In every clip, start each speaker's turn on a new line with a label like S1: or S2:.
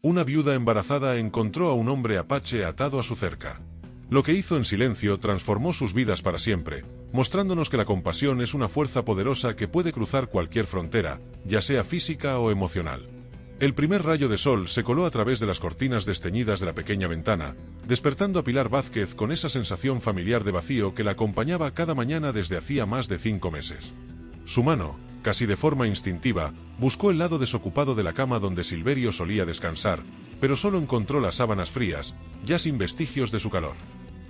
S1: Una viuda embarazada encontró a un hombre apache atado a su cerca. Lo que hizo en silencio transformó sus vidas para siempre, mostrándonos que la compasión es una fuerza poderosa que puede cruzar cualquier frontera, ya sea física o emocional. El primer rayo de sol se coló a través de las cortinas desteñidas de la pequeña ventana, despertando a Pilar Vázquez con esa sensación familiar de vacío que la acompañaba cada mañana desde hacía más de 5 meses. Su mano, casi de forma instintiva, buscó el lado desocupado de la cama donde Silverio solía descansar, pero solo encontró las sábanas frías, ya sin vestigios de su calor.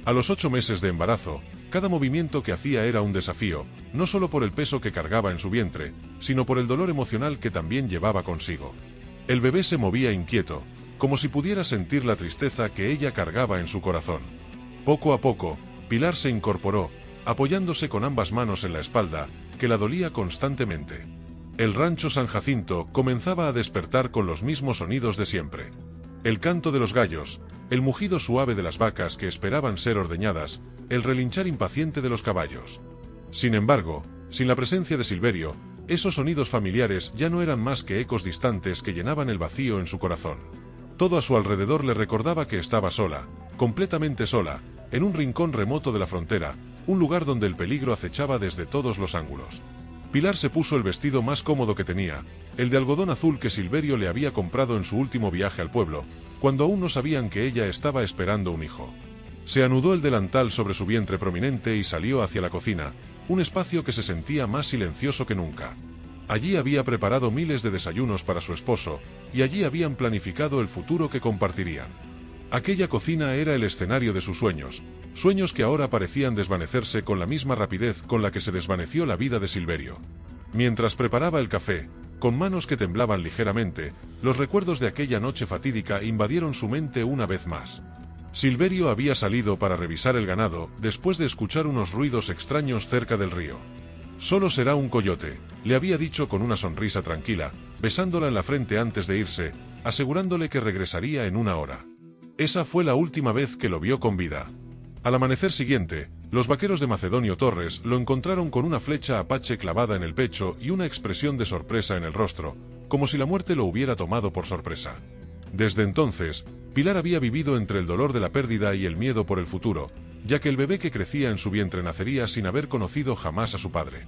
S1: A los 8 meses de embarazo, cada movimiento que hacía era un desafío, no solo por el peso que cargaba en su vientre, sino por el dolor emocional que también llevaba consigo. El bebé se movía inquieto, como si pudiera sentir la tristeza que ella cargaba en su corazón. Poco a poco, Pilar se incorporó, apoyándose con ambas manos en la espalda, que la dolía constantemente. El rancho San Jacinto comenzaba a despertar con los mismos sonidos de siempre. El canto de los gallos, el mugido suave de las vacas que esperaban ser ordeñadas, el relinchar impaciente de los caballos. Sin embargo, sin la presencia de Silverio, esos sonidos familiares ya no eran más que ecos distantes que llenaban el vacío en su corazón. Todo a su alrededor le recordaba que estaba sola, completamente sola, en un rincón remoto de la frontera, un lugar donde el peligro acechaba desde todos los ángulos. Pilar se puso el vestido más cómodo que tenía, el de algodón azul que Silverio le había comprado en su último viaje al pueblo, cuando aún no sabían que ella estaba esperando un hijo. Se anudó el delantal sobre su vientre prominente y salió hacia la cocina, un espacio que se sentía más silencioso que nunca. Allí había preparado miles de desayunos para su esposo, y allí habían planificado el futuro que compartirían. Aquella cocina era el escenario de sus sueños, sueños que ahora parecían desvanecerse con la misma rapidez con la que se desvaneció la vida de Silverio. Mientras preparaba el café, con manos que temblaban ligeramente, los recuerdos de aquella noche fatídica invadieron su mente una vez más. Silverio había salido para revisar el ganado después de escuchar unos ruidos extraños cerca del río. Solo será un coyote, le había dicho con una sonrisa tranquila, besándola en la frente antes de irse, asegurándole que regresaría en 1 hora. Esa fue la última vez que lo vio con vida. Al amanecer siguiente, los vaqueros de Macedonio Torres lo encontraron con una flecha apache clavada en el pecho y una expresión de sorpresa en el rostro, como si la muerte lo hubiera tomado por sorpresa. Desde entonces, Pilar había vivido entre el dolor de la pérdida y el miedo por el futuro, ya que el bebé que crecía en su vientre nacería sin haber conocido jamás a su padre.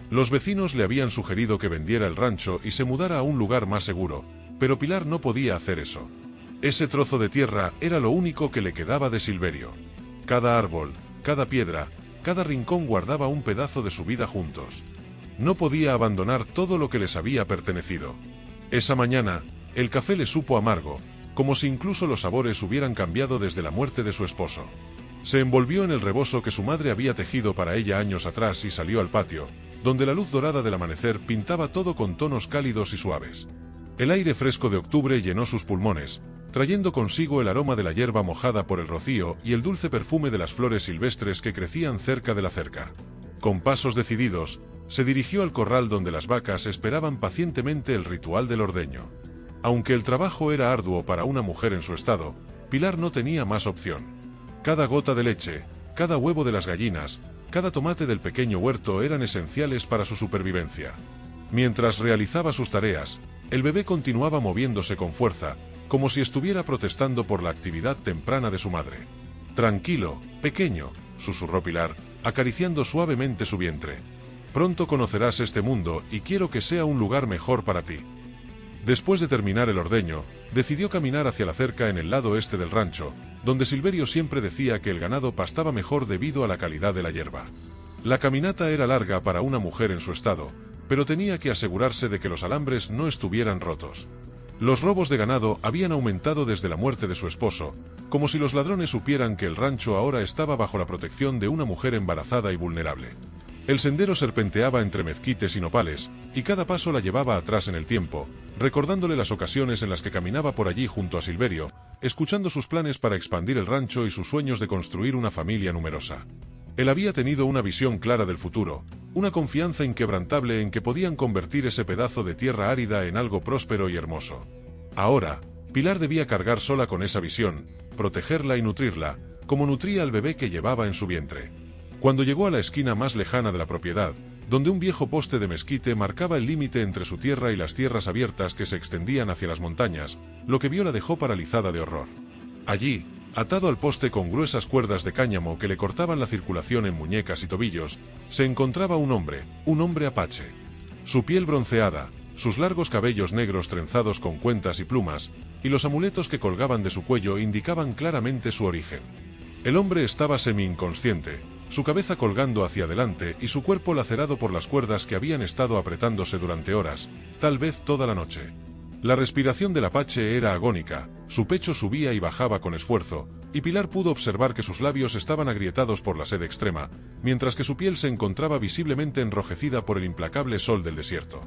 S1: Los vecinos le habían sugerido que vendiera el rancho y se mudara a un lugar más seguro, pero Pilar no podía hacer eso. Ese trozo de tierra era lo único que le quedaba de Silverio. Cada árbol, cada piedra, cada rincón guardaba un pedazo de su vida juntos. No podía abandonar todo lo que les había pertenecido. Esa mañana, el café le supo amargo, como si incluso los sabores hubieran cambiado desde la muerte de su esposo. Se envolvió en el rebozo que su madre había tejido para ella años atrás y salió al patio, donde la luz dorada del amanecer pintaba todo con tonos cálidos y suaves. El aire fresco de octubre llenó sus pulmones, trayendo consigo el aroma de la hierba mojada por el rocío y el dulce perfume de las flores silvestres que crecían cerca de la cerca. Con pasos decididos, se dirigió al corral donde las vacas esperaban pacientemente el ritual del ordeño. Aunque el trabajo era arduo para una mujer en su estado, Pilar no tenía más opción. Cada gota de leche, cada huevo de las gallinas, cada tomate del pequeño huerto eran esenciales para su supervivencia. Mientras realizaba sus tareas, el bebé continuaba moviéndose con fuerza, como si estuviera protestando por la actividad temprana de su madre. «Tranquilo, pequeño», susurró Pilar, acariciando suavemente su vientre. «Pronto conocerás este mundo y quiero que sea un lugar mejor para ti». Después de terminar el ordeño, decidió caminar hacia la cerca en el lado este del rancho, donde Silverio siempre decía que el ganado pastaba mejor debido a la calidad de la hierba. La caminata era larga para una mujer en su estado, pero tenía que asegurarse de que los alambres no estuvieran rotos. Los robos de ganado habían aumentado desde la muerte de su esposo, como si los ladrones supieran que el rancho ahora estaba bajo la protección de una mujer embarazada y vulnerable. El sendero serpenteaba entre mezquites y nopales, y cada paso la llevaba atrás en el tiempo, recordándole las ocasiones en las que caminaba por allí junto a Silverio, escuchando sus planes para expandir el rancho y sus sueños de construir una familia numerosa. Él había tenido una visión clara del futuro, una confianza inquebrantable en que podían convertir ese pedazo de tierra árida en algo próspero y hermoso. Ahora, Pilar debía cargar sola con esa visión, protegerla y nutrirla, como nutría al bebé que llevaba en su vientre. Cuando llegó a la esquina más lejana de la propiedad, donde un viejo poste de mezquite marcaba el límite entre su tierra y las tierras abiertas que se extendían hacia las montañas, lo que vio la dejó paralizada de horror. Allí, atado al poste con gruesas cuerdas de cáñamo que le cortaban la circulación en muñecas y tobillos, se encontraba un hombre apache. Su piel bronceada, sus largos cabellos negros trenzados con cuentas y plumas, y los amuletos que colgaban de su cuello indicaban claramente su origen. El hombre estaba semi-inconsciente, su cabeza colgando hacia adelante y su cuerpo lacerado por las cuerdas que habían estado apretándose durante horas, tal vez toda la noche. La respiración del apache era agónica, su pecho subía y bajaba con esfuerzo, y Pilar pudo observar que sus labios estaban agrietados por la sed extrema, mientras que su piel se encontraba visiblemente enrojecida por el implacable sol del desierto.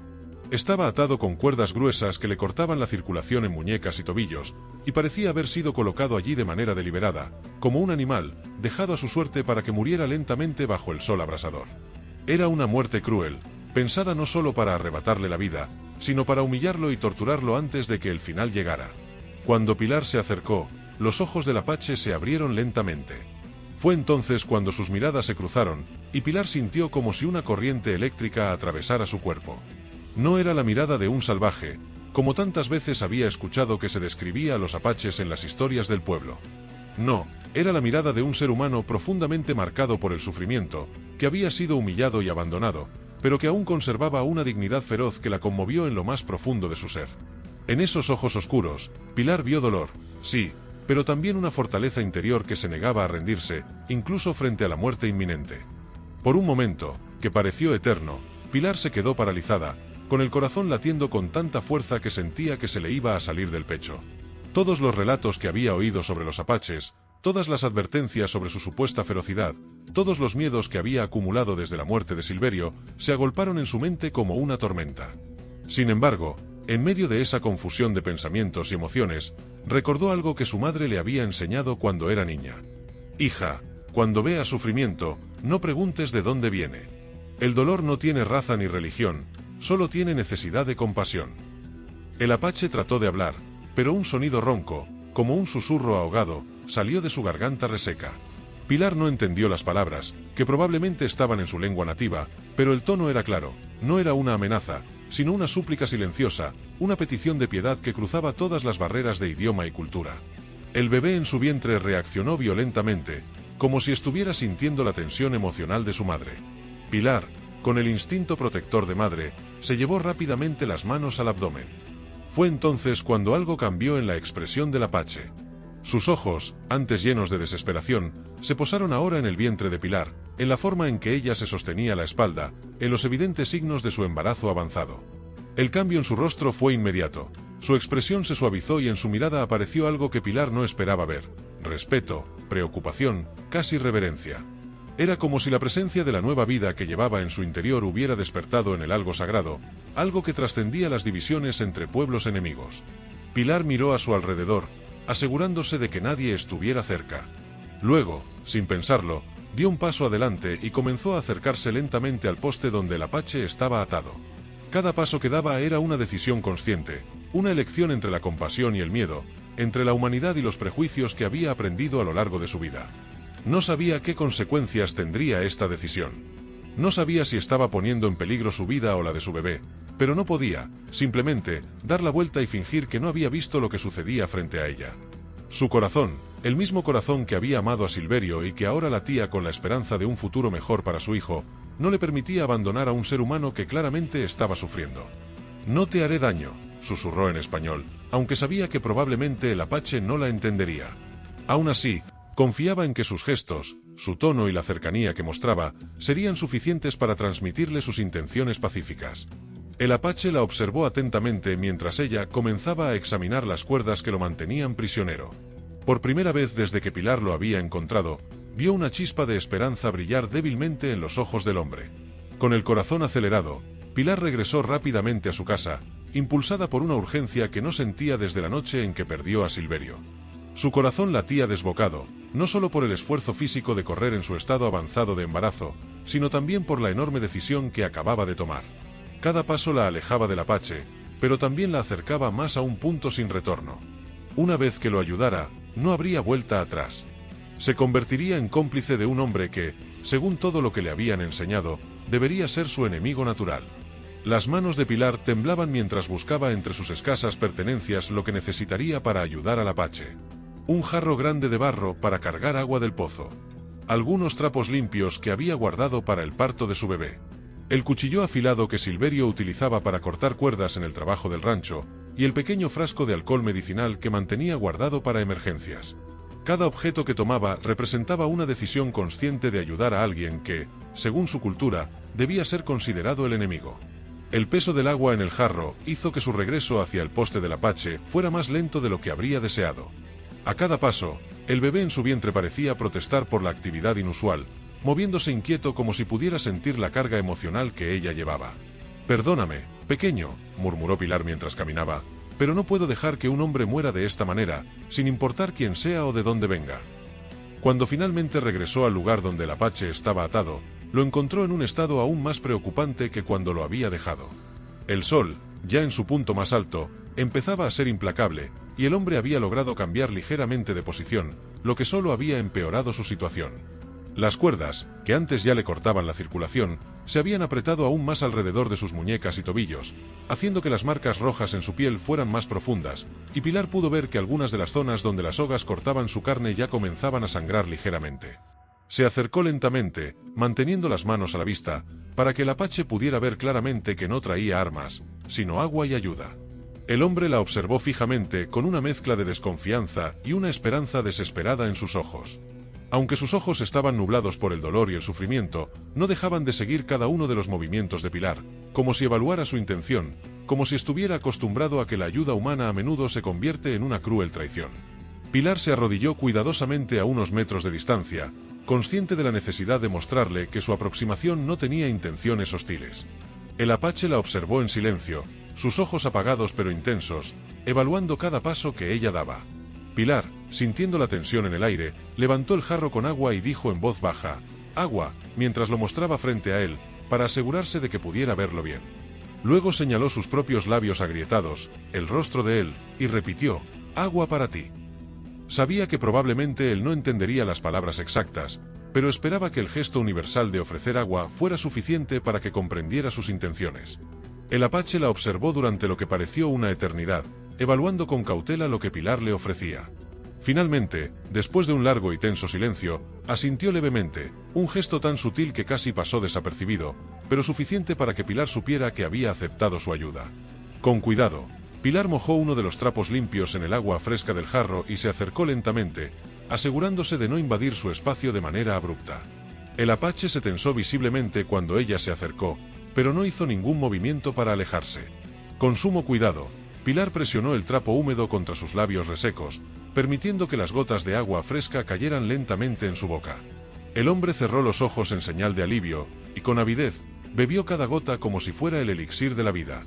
S1: Estaba atado con cuerdas gruesas que le cortaban la circulación en muñecas y tobillos, y parecía haber sido colocado allí de manera deliberada, como un animal, dejado a su suerte para que muriera lentamente bajo el sol abrasador. Era una muerte cruel, pensada no solo para arrebatarle la vida, sino para humillarlo y torturarlo antes de que el final llegara. Cuando Pilar se acercó, los ojos del apache se abrieron lentamente. Fue entonces cuando sus miradas se cruzaron, y Pilar sintió como si una corriente eléctrica atravesara su cuerpo. No era la mirada de un salvaje, como tantas veces había escuchado que se describía a los apaches en las historias del pueblo. No, era la mirada de un ser humano profundamente marcado por el sufrimiento, que había sido humillado y abandonado, pero que aún conservaba una dignidad feroz que la conmovió en lo más profundo de su ser. En esos ojos oscuros, Pilar vio dolor, sí, pero también una fortaleza interior que se negaba a rendirse, incluso frente a la muerte inminente. Por un momento, que pareció eterno, Pilar se quedó paralizada, con el corazón latiendo con tanta fuerza que sentía que se le iba a salir del pecho. Todos los relatos que había oído sobre los apaches, todas las advertencias sobre su supuesta ferocidad, todos los miedos que había acumulado desde la muerte de Silverio, se agolparon en su mente como una tormenta. Sin embargo, en medio de esa confusión de pensamientos y emociones, recordó algo que su madre le había enseñado cuando era niña. Hija, cuando veas sufrimiento, no preguntes de dónde viene. El dolor no tiene raza ni religión, solo tiene necesidad de compasión. El apache trató de hablar, pero un sonido ronco, como un susurro ahogado, salió de su garganta reseca. Pilar no entendió las palabras, que probablemente estaban en su lengua nativa, pero el tono era claro, no era una amenaza, sino una súplica silenciosa, una petición de piedad que cruzaba todas las barreras de idioma y cultura. El bebé en su vientre reaccionó violentamente, como si estuviera sintiendo la tensión emocional de su madre. Pilar, con el instinto protector de madre, se llevó rápidamente las manos al abdomen. Fue entonces cuando algo cambió en la expresión del apache. Sus ojos, antes llenos de desesperación, se posaron ahora en el vientre de Pilar, en la forma en que ella se sostenía la espalda, en los evidentes signos de su embarazo avanzado. El cambio en su rostro fue inmediato, su expresión se suavizó y en su mirada apareció algo que Pilar no esperaba ver: respeto, preocupación, casi reverencia. Era como si la presencia de la nueva vida que llevaba en su interior hubiera despertado en él algo sagrado, algo que trascendía las divisiones entre pueblos enemigos. Pilar miró a su alrededor, asegurándose de que nadie estuviera cerca. Luego, sin pensarlo, dio un paso adelante y comenzó a acercarse lentamente al poste donde el apache estaba atado. Cada paso que daba era una decisión consciente, una elección entre la compasión y el miedo, entre la humanidad y los prejuicios que había aprendido a lo largo de su vida. No sabía qué consecuencias tendría esta decisión. No sabía si estaba poniendo en peligro su vida o la de su bebé, pero no podía, simplemente, dar la vuelta y fingir que no había visto lo que sucedía frente a ella. Su corazón, el mismo corazón que había amado a Silverio y que ahora latía con la esperanza de un futuro mejor para su hijo, no le permitía abandonar a un ser humano que claramente estaba sufriendo. «No te haré daño», susurró en español, aunque sabía que probablemente el apache no la entendería. Aún así, confiaba en que sus gestos, su tono y la cercanía que mostraba serían suficientes para transmitirle sus intenciones pacíficas. El apache la observó atentamente mientras ella comenzaba a examinar las cuerdas que lo mantenían prisionero. Por primera vez desde que Pilar lo había encontrado, vio una chispa de esperanza brillar débilmente en los ojos del hombre. Con el corazón acelerado, Pilar regresó rápidamente a su casa, impulsada por una urgencia que no sentía desde la noche en que perdió a Silverio. Su corazón latía desbocado, no solo por el esfuerzo físico de correr en su estado avanzado de embarazo, sino también por la enorme decisión que acababa de tomar. Cada paso la alejaba del apache, pero también la acercaba más a un punto sin retorno. Una vez que lo ayudara, no habría vuelta atrás. Se convertiría en cómplice de un hombre que, según todo lo que le habían enseñado, debería ser su enemigo natural. Las manos de Pilar temblaban mientras buscaba entre sus escasas pertenencias lo que necesitaría para ayudar al apache. Un jarro grande de barro para cargar agua del pozo. Algunos trapos limpios que había guardado para el parto de su bebé. El cuchillo afilado que Silverio utilizaba para cortar cuerdas en el trabajo del rancho, y el pequeño frasco de alcohol medicinal que mantenía guardado para emergencias. Cada objeto que tomaba representaba una decisión consciente de ayudar a alguien que, según su cultura, debía ser considerado el enemigo. El peso del agua en el jarro hizo que su regreso hacia el poste del apache fuera más lento de lo que habría deseado. A cada paso, el bebé en su vientre parecía protestar por la actividad inusual, moviéndose inquieto como si pudiera sentir la carga emocional que ella llevaba. «Perdóname, pequeño», murmuró Pilar mientras caminaba, «pero no puedo dejar que un hombre muera de esta manera, sin importar quién sea o de dónde venga». Cuando finalmente regresó al lugar donde el apache estaba atado, lo encontró en un estado aún más preocupante que cuando lo había dejado. El sol, ya en su punto más alto, empezaba a ser implacable, y el hombre había logrado cambiar ligeramente de posición, lo que solo había empeorado su situación. Las cuerdas, que antes ya le cortaban la circulación, se habían apretado aún más alrededor de sus muñecas y tobillos, haciendo que las marcas rojas en su piel fueran más profundas, y Pilar pudo ver que algunas de las zonas donde las sogas cortaban su carne ya comenzaban a sangrar ligeramente. Se acercó lentamente, manteniendo las manos a la vista, para que el apache pudiera ver claramente que no traía armas, sino agua y ayuda. El hombre la observó fijamente con una mezcla de desconfianza y una esperanza desesperada en sus ojos. Aunque sus ojos estaban nublados por el dolor y el sufrimiento, no dejaban de seguir cada uno de los movimientos de Pilar, como si evaluara su intención, como si estuviera acostumbrado a que la ayuda humana a menudo se convierte en una cruel traición. Pilar se arrodilló cuidadosamente a unos metros de distancia, consciente de la necesidad de mostrarle que su aproximación no tenía intenciones hostiles. El apache la observó en silencio, sus ojos apagados pero intensos, evaluando cada paso que ella daba. Pilar, sintiendo la tensión en el aire, levantó el jarro con agua y dijo en voz baja, «Agua», mientras lo mostraba frente a él, para asegurarse de que pudiera verlo bien. Luego señaló sus propios labios agrietados, el rostro de él, y repitió, «Agua para ti». Sabía que probablemente él no entendería las palabras exactas, pero esperaba que el gesto universal de ofrecer agua fuera suficiente para que comprendiera sus intenciones. El apache la observó durante lo que pareció una eternidad, evaluando con cautela lo que Pilar le ofrecía. Finalmente, después de un largo y tenso silencio, asintió levemente, un gesto tan sutil que casi pasó desapercibido, pero suficiente para que Pilar supiera que había aceptado su ayuda. Con cuidado, Pilar mojó uno de los trapos limpios en el agua fresca del jarro y se acercó lentamente, asegurándose de no invadir su espacio de manera abrupta. El apache se tensó visiblemente cuando ella se acercó, pero no hizo ningún movimiento para alejarse. Con sumo cuidado, Pilar presionó el trapo húmedo contra sus labios resecos, permitiendo que las gotas de agua fresca cayeran lentamente en su boca. El hombre cerró los ojos en señal de alivio, y con avidez, bebió cada gota como si fuera el elixir de la vida.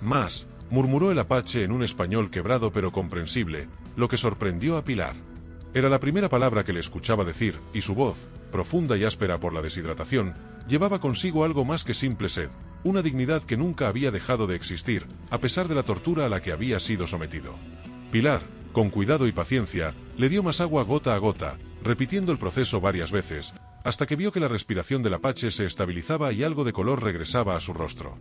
S1: «Más», murmuró el apache en un español quebrado pero comprensible, lo que sorprendió a Pilar. Era la primera palabra que le escuchaba decir, y su voz, profunda y áspera por la deshidratación, llevaba consigo algo más que simple sed, una dignidad que nunca había dejado de existir, a pesar de la tortura a la que había sido sometido. Pilar, con cuidado y paciencia, le dio más agua gota a gota, repitiendo el proceso varias veces, hasta que vio que la respiración del apache se estabilizaba y algo de color regresaba a su rostro.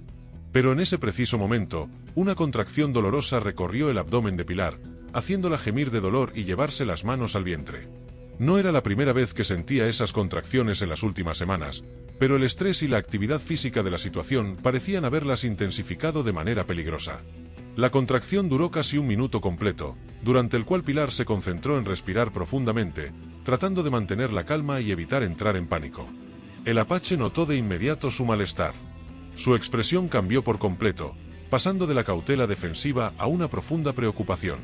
S1: Pero en ese preciso momento, una contracción dolorosa recorrió el abdomen de Pilar, haciéndola gemir de dolor y llevarse las manos al vientre. No era la primera vez que sentía esas contracciones en las últimas semanas, pero el estrés y la actividad física de la situación parecían haberlas intensificado de manera peligrosa. La contracción duró casi un minuto completo, durante el cual Pilar se concentró en respirar profundamente, tratando de mantener la calma y evitar entrar en pánico. El apache notó de inmediato su malestar. Su expresión cambió por completo, pasando de la cautela defensiva a una profunda preocupación.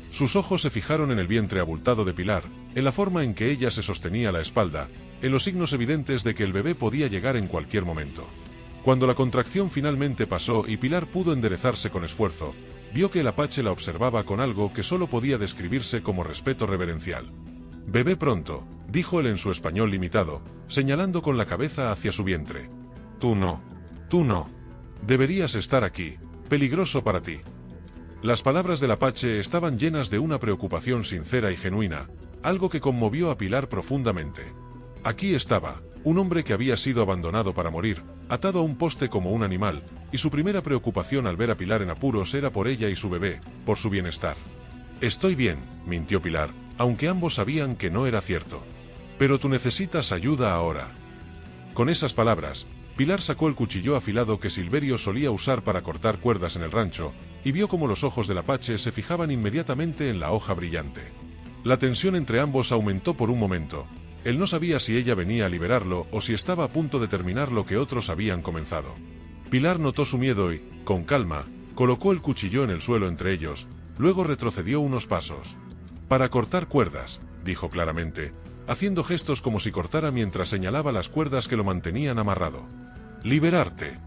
S1: Sus ojos se fijaron en el vientre abultado de Pilar, en la forma en que ella se sostenía la espalda, en los signos evidentes de que el bebé podía llegar en cualquier momento. Cuando la contracción finalmente pasó y Pilar pudo enderezarse con esfuerzo, vio que el apache la observaba con algo que solo podía describirse como respeto reverencial. «Bebé pronto», dijo él en su español limitado, señalando con la cabeza hacia su vientre. Tú no. Deberías estar aquí, peligroso para ti». Las palabras del apache estaban llenas de una preocupación sincera y genuina, algo que conmovió a Pilar profundamente. Aquí estaba, un hombre que había sido abandonado para morir, atado a un poste como un animal, y su primera preocupación al ver a Pilar en apuros era por ella y su bebé, por su bienestar. «Estoy bien», mintió Pilar, aunque ambos sabían que no era cierto. «Pero tú necesitas ayuda ahora». Con esas palabras, Pilar sacó el cuchillo afilado que Silverio solía usar para cortar cuerdas en el rancho, y vio cómo los ojos del apache se fijaban inmediatamente en la hoja brillante. La tensión entre ambos aumentó por un momento. Él no sabía si ella venía a liberarlo o si estaba a punto de terminar lo que otros habían comenzado. Pilar notó su miedo y, con calma, colocó el cuchillo en el suelo entre ellos, luego retrocedió unos pasos. «Para cortar cuerdas», dijo claramente, haciendo gestos como si cortara mientras señalaba las cuerdas que lo mantenían amarrado. «Liberarte».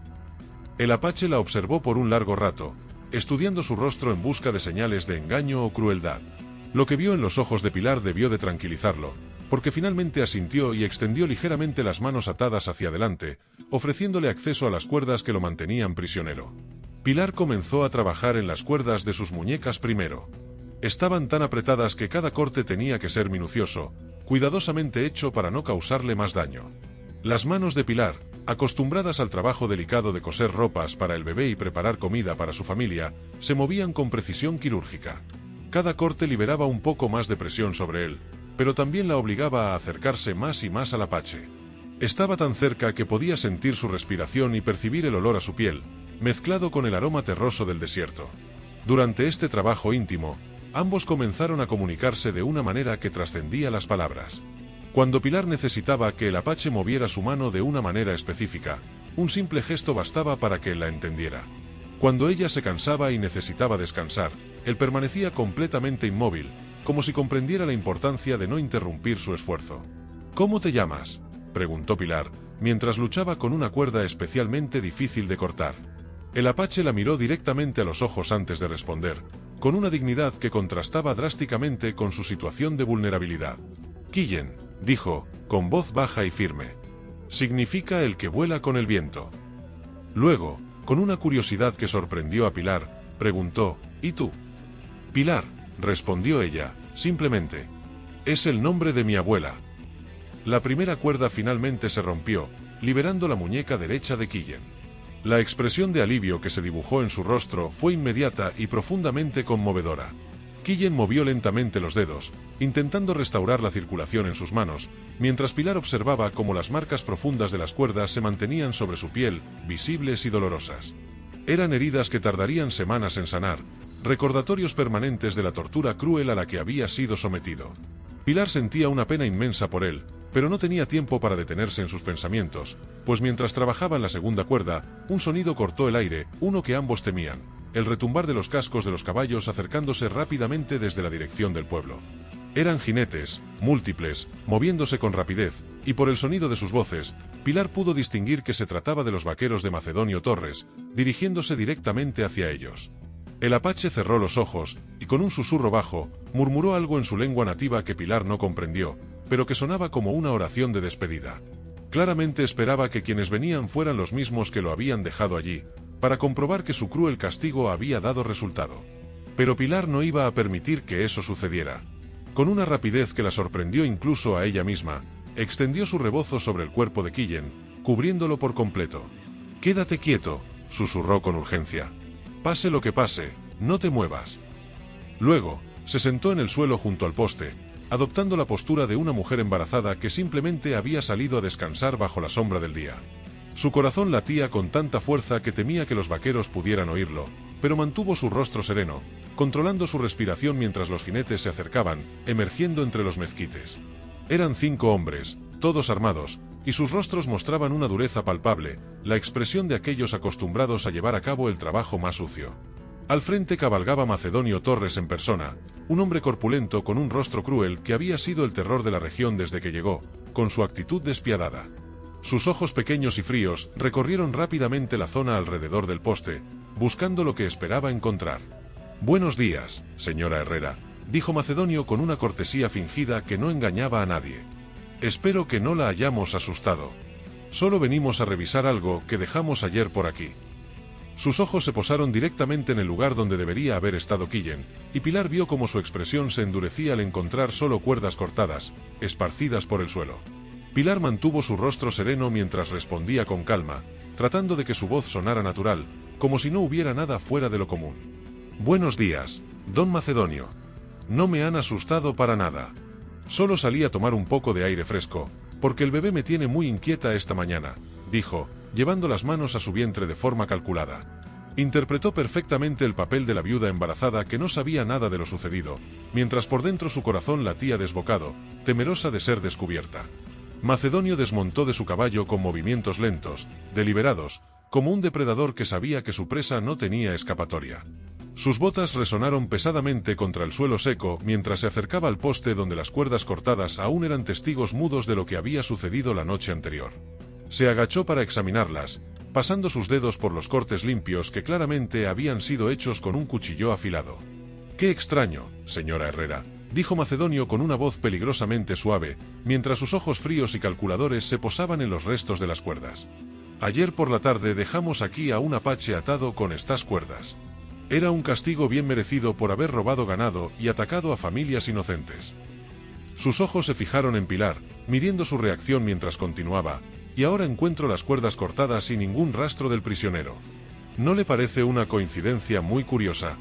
S1: El apache la observó por un largo rato, estudiando su rostro en busca de señales de engaño o crueldad. Lo que vio en los ojos de Pilar debió de tranquilizarlo, porque finalmente asintió y extendió ligeramente las manos atadas hacia adelante, ofreciéndole acceso a las cuerdas que lo mantenían prisionero. Pilar comenzó a trabajar en las cuerdas de sus muñecas primero. Estaban tan apretadas que cada corte tenía que ser minucioso, cuidadosamente hecho para no causarle más daño. Las manos de Pilar, acostumbradas al trabajo delicado de coser ropas para el bebé y preparar comida para su familia, se movían con precisión quirúrgica. Cada corte liberaba un poco más de presión sobre él, pero también la obligaba a acercarse más y más al apache. Estaba tan cerca que podía sentir su respiración y percibir el olor a su piel, mezclado con el aroma terroso del desierto. Durante este trabajo íntimo, ambos comenzaron a comunicarse de una manera que trascendía las palabras. Cuando Pilar necesitaba que el apache moviera su mano de una manera específica, un simple gesto bastaba para que él la entendiera. Cuando ella se cansaba y necesitaba descansar, él permanecía completamente inmóvil, como si comprendiera la importancia de no interrumpir su esfuerzo. «¿Cómo te llamas?», preguntó Pilar, mientras luchaba con una cuerda especialmente difícil de cortar. El apache la miró directamente a los ojos antes de responder, con una dignidad que contrastaba drásticamente con su situación de vulnerabilidad. «Quillen», dijo, con voz baja y firme. «Significa el que vuela con el viento». Luego, con una curiosidad que sorprendió a Pilar, preguntó: «¿Y tú?». «Pilar», respondió ella, simplemente. «Es el nombre de mi abuela». La primera cuerda finalmente se rompió, liberando la muñeca derecha de Quillen. La expresión de alivio que se dibujó en su rostro fue inmediata y profundamente conmovedora. Quillen movió lentamente los dedos, intentando restaurar la circulación en sus manos, mientras Pilar observaba cómo las marcas profundas de las cuerdas se mantenían sobre su piel, visibles y dolorosas. Eran heridas que tardarían semanas en sanar, recordatorios permanentes de la tortura cruel a la que había sido sometido. Pilar sentía una pena inmensa por él, pero no tenía tiempo para detenerse en sus pensamientos, pues mientras trabajaba en la segunda cuerda, un sonido cortó el aire, uno que ambos temían: el retumbar de los cascos de los caballos acercándose rápidamente desde la dirección del pueblo. Eran jinetes, múltiples, moviéndose con rapidez, y por el sonido de sus voces, Pilar pudo distinguir que se trataba de los vaqueros de Macedonio Torres, dirigiéndose directamente hacia ellos. El apache cerró los ojos, y con un susurro bajo, murmuró algo en su lengua nativa que Pilar no comprendió, pero que sonaba como una oración de despedida. Claramente esperaba que quienes venían fueran los mismos que lo habían dejado allí, para comprobar que su cruel castigo había dado resultado. Pero Pilar no iba a permitir que eso sucediera. Con una rapidez que la sorprendió incluso a ella misma, extendió su rebozo sobre el cuerpo de Quillen, cubriéndolo por completo. «Quédate quieto», susurró con urgencia. «Pase lo que pase, no te muevas». Luego, se sentó en el suelo junto al poste, adoptando la postura de una mujer embarazada que simplemente había salido a descansar bajo la sombra del día. Su corazón latía con tanta fuerza que temía que los vaqueros pudieran oírlo, pero mantuvo su rostro sereno, controlando su respiración mientras los jinetes se acercaban, emergiendo entre los mezquites. Eran 5 hombres, todos armados, y sus rostros mostraban una dureza palpable, la expresión de aquellos acostumbrados a llevar a cabo el trabajo más sucio. Al frente cabalgaba Macedonio Torres en persona, un hombre corpulento con un rostro cruel que había sido el terror de la región desde que llegó, con su actitud despiadada. Sus ojos pequeños y fríos recorrieron rápidamente la zona alrededor del poste, buscando lo que esperaba encontrar. «Buenos días, señora Herrera», dijo Macedonio con una cortesía fingida que no engañaba a nadie. «Espero que no la hayamos asustado. Solo venimos a revisar algo que dejamos ayer por aquí». Sus ojos se posaron directamente en el lugar donde debería haber estado Quillen, y Pilar vio cómo su expresión se endurecía al encontrar solo cuerdas cortadas, esparcidas por el suelo. Pilar mantuvo su rostro sereno mientras respondía con calma: tratando de que su voz sonara natural, como si no hubiera nada fuera de lo común. «Buenos días, don Macedonio. No me han asustado para nada. Solo salí a tomar un poco de aire fresco, porque el bebé me tiene muy inquieta esta mañana», dijo, llevando las manos a su vientre de forma calculada. Interpretó perfectamente el papel de la viuda embarazada que no sabía nada de lo sucedido, mientras por dentro su corazón latía desbocado, temerosa de ser descubierta. Macedonio desmontó de su caballo con movimientos lentos, deliberados, como un depredador que sabía que su presa no tenía escapatoria. Sus botas resonaron pesadamente contra el suelo seco mientras se acercaba al poste donde las cuerdas cortadas aún eran testigos mudos de lo que había sucedido la noche anterior. Se agachó para examinarlas, pasando sus dedos por los cortes limpios que claramente habían sido hechos con un cuchillo afilado. «Qué extraño, señora Herrera», dijo Macedonio con una voz peligrosamente suave, mientras sus ojos fríos y calculadores se posaban en los restos de las cuerdas. «Ayer por la tarde dejamos aquí a un apache atado con estas cuerdas. Era un castigo bien merecido por haber robado ganado y atacado a familias inocentes». Sus ojos se fijaron en Pilar, midiendo su reacción mientras continuaba, «y ahora encuentro las cuerdas cortadas y ningún rastro del prisionero. ¿No le parece una coincidencia muy curiosa?»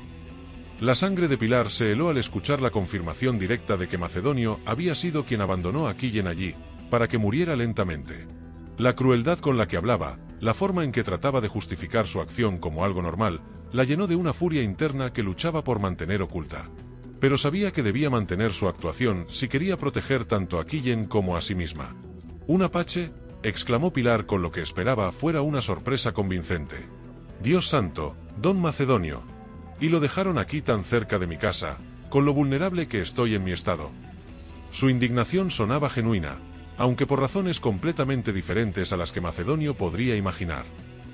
S1: La sangre de Pilar se heló al escuchar la confirmación directa de que Macedonio había sido quien abandonó a Quillen allí, para que muriera lentamente. La crueldad con la que hablaba, la forma en que trataba de justificar su acción como algo normal, la llenó de una furia interna que luchaba por mantener oculta. Pero sabía que debía mantener su actuación si quería proteger tanto a Quillen como a sí misma. «¿Un apache?», exclamó Pilar con lo que esperaba fuera una sorpresa convincente. «Dios santo, don Macedonio. Y lo dejaron aquí tan cerca de mi casa, con lo vulnerable que estoy en mi estado». Su indignación sonaba genuina, aunque por razones completamente diferentes a las que Macedonio podría imaginar.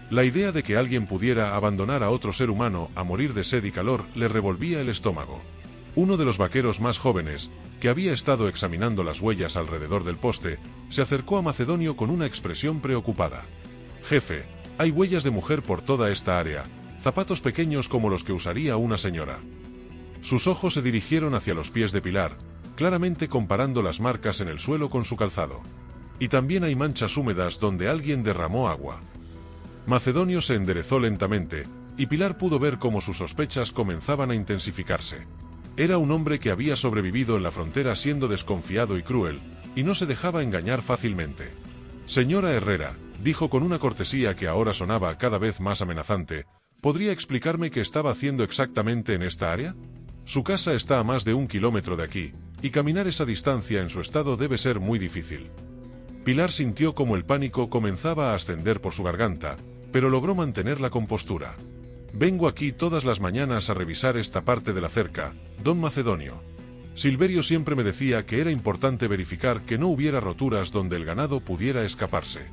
S1: La idea de que alguien pudiera abandonar a otro ser humano a morir de sed y calor le revolvía el estómago. Uno de los vaqueros más jóvenes, que había estado examinando las huellas alrededor del poste, se acercó a Macedonio con una expresión preocupada. «Jefe, hay huellas de mujer por toda esta área, zapatos pequeños como los que usaría una señora». Sus ojos se dirigieron hacia los pies de Pilar, claramente comparando las marcas en el suelo con su calzado. «Y también hay manchas húmedas donde alguien derramó agua». Macedonio se enderezó lentamente, y Pilar pudo ver cómo sus sospechas comenzaban a intensificarse. Era un hombre que había sobrevivido en la frontera siendo desconfiado y cruel, y no se dejaba engañar fácilmente. «Señora Herrera», dijo con una cortesía que ahora sonaba cada vez más amenazante, «¿podría explicarme qué estaba haciendo exactamente en esta área? Su casa está a más de 1 kilómetro de aquí, y caminar esa distancia en su estado debe ser muy difícil». Pilar sintió como el pánico comenzaba a ascender por su garganta, pero logró mantener la compostura. «Vengo aquí todas las mañanas a revisar esta parte de la cerca, don Macedonio. Silverio siempre me decía que era importante verificar que no hubiera roturas donde el ganado pudiera escaparse».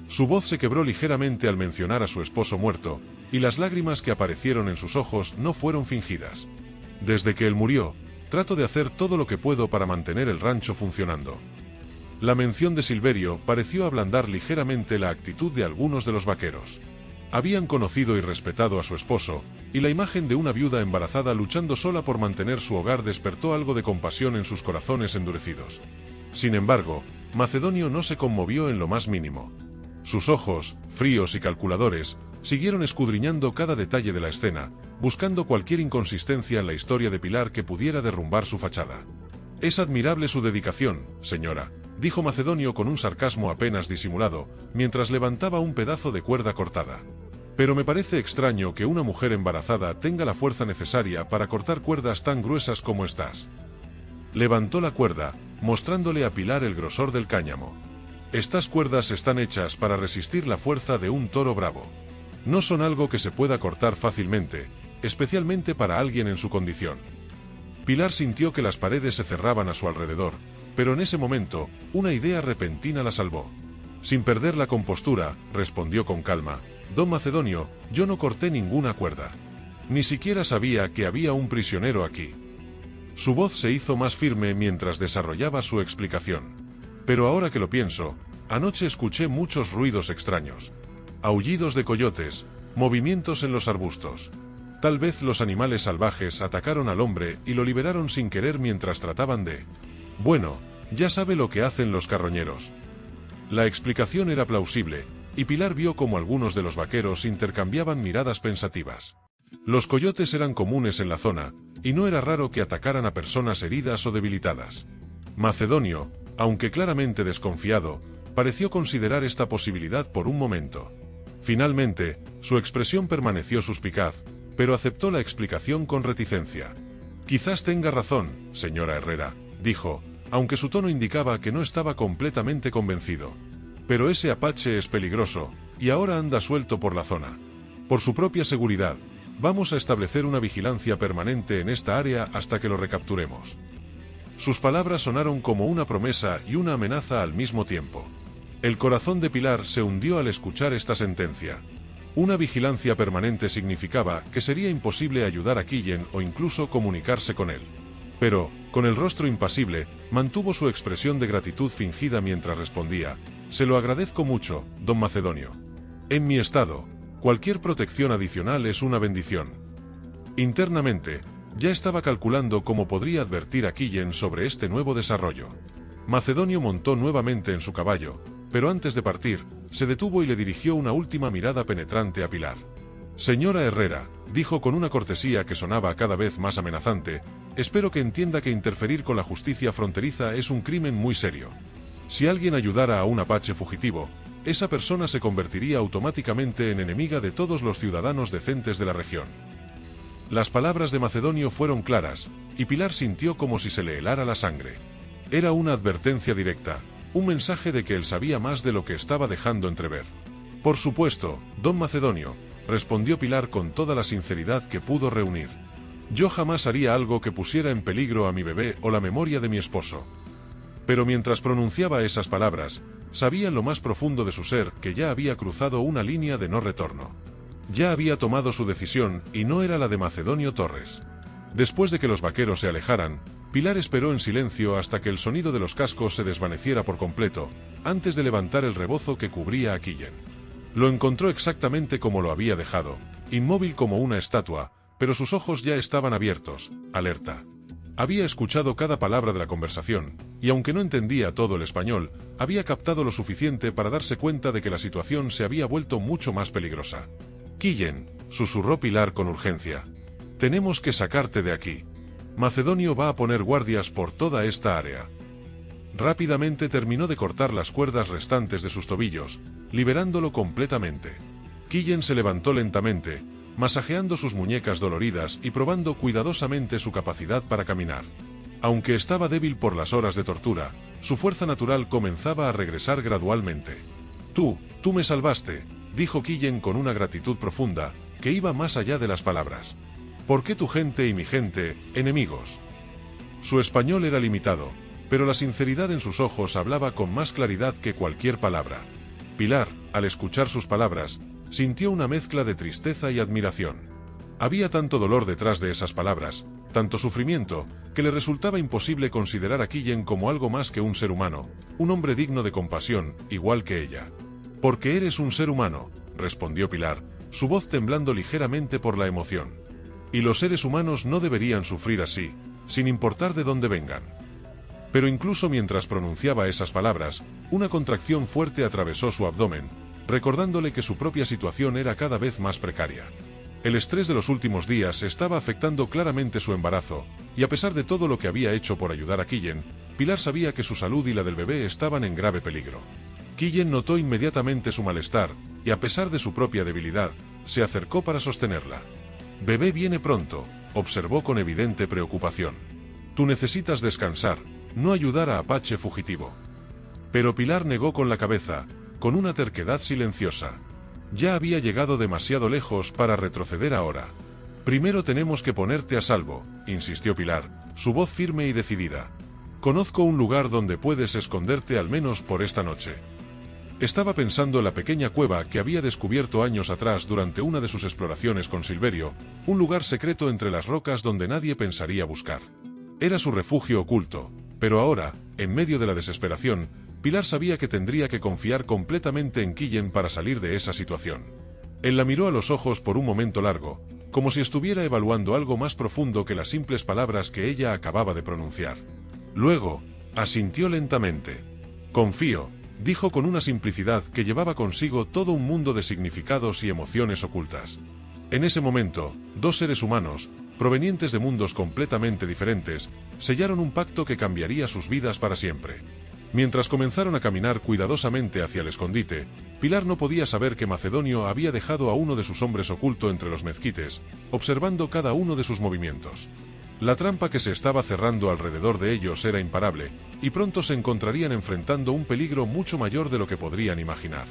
S1: Su voz se quebró ligeramente al mencionar a su esposo muerto, y las lágrimas que aparecieron en sus ojos no fueron fingidas. «Desde que él murió, trato de hacer todo lo que puedo para mantener el rancho funcionando». La mención de Silverio pareció ablandar ligeramente la actitud de algunos de los vaqueros. Habían conocido y respetado a su esposo, y la imagen de una viuda embarazada luchando sola por mantener su hogar despertó algo de compasión en sus corazones endurecidos. Sin embargo, Macedonio no se conmovió en lo más mínimo. Sus ojos, fríos y calculadores, siguieron escudriñando cada detalle de la escena, buscando cualquier inconsistencia en la historia de Pilar que pudiera derrumbar su fachada. «Es admirable su dedicación, señora», dijo Macedonio con un sarcasmo apenas disimulado, mientras levantaba un pedazo de cuerda cortada. «Pero me parece extraño que una mujer embarazada tenga la fuerza necesaria para cortar cuerdas tan gruesas como estas». Levantó la cuerda, mostrándole a Pilar el grosor del cáñamo. «Estas cuerdas están hechas para resistir la fuerza de un toro bravo. No son algo que se pueda cortar fácilmente, especialmente para alguien en su condición». Pilar sintió que las paredes se cerraban a su alrededor, pero en ese momento, una idea repentina la salvó. Sin perder la compostura, respondió con calma: «Don Macedonio, yo no corté ninguna cuerda. Ni siquiera sabía que había un prisionero aquí». Su voz se hizo más firme mientras desarrollaba su explicación. «Pero ahora que lo pienso, anoche escuché muchos ruidos extraños. Aullidos de coyotes, movimientos en los arbustos. Tal vez los animales salvajes atacaron al hombre y lo liberaron sin querer mientras trataban de... Bueno, ya sabe lo que hacen los carroñeros». La explicación era plausible, y Pilar vio cómo algunos de los vaqueros intercambiaban miradas pensativas. Los coyotes eran comunes en la zona, y no era raro que atacaran a personas heridas o debilitadas. Macedonio, aunque claramente desconfiado, pareció considerar esta posibilidad por un momento. Finalmente, su expresión permaneció suspicaz, pero aceptó la explicación con reticencia. «Quizás tenga razón, señora Herrera», dijo, aunque su tono indicaba que no estaba completamente convencido. «Pero ese apache es peligroso, y ahora anda suelto por la zona. Por su propia seguridad, vamos a establecer una vigilancia permanente en esta área hasta que lo recapturemos». Sus palabras sonaron como una promesa y una amenaza al mismo tiempo. El corazón de Pilar se hundió al escuchar esta sentencia. Una vigilancia permanente significaba que sería imposible ayudar a Quillen o incluso comunicarse con él. Pero, con el rostro impasible, mantuvo su expresión de gratitud fingida mientras respondía: «Se lo agradezco mucho, don Macedonio. En mi estado, cualquier protección adicional es una bendición». Internamente, ya estaba calculando cómo podría advertir a Quillen sobre este nuevo desarrollo. Macedonio montó nuevamente en su caballo, pero antes de partir, se detuvo y le dirigió una última mirada penetrante a Pilar. «Señora Herrera», dijo con una cortesía que sonaba cada vez más amenazante, «espero que entienda que interferir con la justicia fronteriza es un crimen muy serio. Si alguien ayudara a un apache fugitivo, esa persona se convertiría automáticamente en enemiga de todos los ciudadanos decentes de la región». Las palabras de Macedonio fueron claras, y Pilar sintió como si se le helara la sangre. Era una advertencia directa, un mensaje de que él sabía más de lo que estaba dejando entrever. «Por supuesto, don Macedonio», respondió Pilar con toda la sinceridad que pudo reunir. «Yo jamás haría algo que pusiera en peligro a mi bebé o la memoria de mi esposo». Pero mientras pronunciaba esas palabras, sabía en lo más profundo de su ser que ya había cruzado una línea de no retorno. Ya había tomado su decisión y no era la de Macedonio Torres. Después de que los vaqueros se alejaran, Pilar esperó en silencio hasta que el sonido de los cascos se desvaneciera por completo, antes de levantar el rebozo que cubría a Quillen. Lo encontró exactamente como lo había dejado, inmóvil como una estatua, pero sus ojos ya estaban abiertos, alerta. Había escuchado cada palabra de la conversación, y aunque no entendía todo el español, había captado lo suficiente para darse cuenta de que la situación se había vuelto mucho más peligrosa. «Quillen», susurró Pilar con urgencia, «tenemos que sacarte de aquí. Macedonio va a poner guardias por toda esta área». Rápidamente terminó de cortar las cuerdas restantes de sus tobillos, liberándolo completamente. Quillen se levantó lentamente, masajeando sus muñecas doloridas y probando cuidadosamente su capacidad para caminar. Aunque estaba débil por las horas de tortura, su fuerza natural comenzaba a regresar gradualmente. Tú me salvaste», dijo Quillen con una gratitud profunda, que iba más allá de las palabras. «¿Por qué tu gente y mi gente, enemigos?». Su español era limitado, pero la sinceridad en sus ojos hablaba con más claridad que cualquier palabra. Pilar, al escuchar sus palabras, sintió una mezcla de tristeza y admiración. Había tanto dolor detrás de esas palabras, tanto sufrimiento, que le resultaba imposible considerar a Quillen como algo más que un ser humano, un hombre digno de compasión, igual que ella. «Porque eres un ser humano», respondió Pilar, su voz temblando ligeramente por la emoción. «Y los seres humanos no deberían sufrir así, sin importar de dónde vengan». Pero incluso mientras pronunciaba esas palabras, una contracción fuerte atravesó su abdomen, recordándole que su propia situación era cada vez más precaria. El estrés de los últimos días estaba afectando claramente su embarazo, y a pesar de todo lo que había hecho por ayudar a Quillen, Pilar sabía que su salud y la del bebé estaban en grave peligro. Quillen notó inmediatamente su malestar, y a pesar de su propia debilidad, se acercó para sostenerla. «Bebé viene pronto», observó con evidente preocupación. «Tú necesitas descansar, no ayudar a apache fugitivo». Pero Pilar negó con la cabeza, con una terquedad silenciosa. Ya había llegado demasiado lejos para retroceder ahora. «Primero tenemos que ponerte a salvo», insistió Pilar, su voz firme y decidida. «Conozco un lugar donde puedes esconderte al menos por esta noche». Estaba pensando en la pequeña cueva que había descubierto años atrás durante una de sus exploraciones con Silverio, un lugar secreto entre las rocas donde nadie pensaría buscar. Era su refugio oculto, pero ahora, en medio de la desesperación, Pilar sabía que tendría que confiar completamente en Quillen para salir de esa situación. Él la miró a los ojos por un momento largo, como si estuviera evaluando algo más profundo que las simples palabras que ella acababa de pronunciar. Luego, asintió lentamente. «Confío», dijo con una simplicidad que llevaba consigo todo un mundo de significados y emociones ocultas. En ese momento, dos seres humanos, provenientes de mundos completamente diferentes, sellaron un pacto que cambiaría sus vidas para siempre. Mientras comenzaron a caminar cuidadosamente hacia el escondite, Pilar no podía saber que Macedonio había dejado a uno de sus hombres oculto entre los mezquites, observando cada uno de sus movimientos. La trampa que se estaba cerrando alrededor de ellos era imparable, y pronto se encontrarían enfrentando un peligro mucho mayor de lo que podrían imaginar.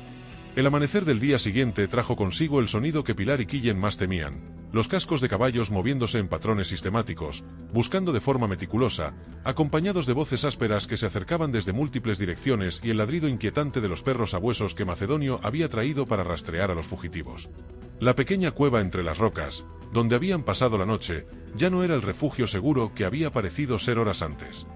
S1: El amanecer del día siguiente trajo consigo el sonido que Pilar y Quillen más temían: los cascos de caballos moviéndose en patrones sistemáticos, buscando de forma meticulosa, acompañados de voces ásperas que se acercaban desde múltiples direcciones y el ladrido inquietante de los perros sabuesos que Macedonio había traído para rastrear a los fugitivos. La pequeña cueva entre las rocas, donde habían pasado la noche, ya no era el refugio seguro que había parecido ser horas antes.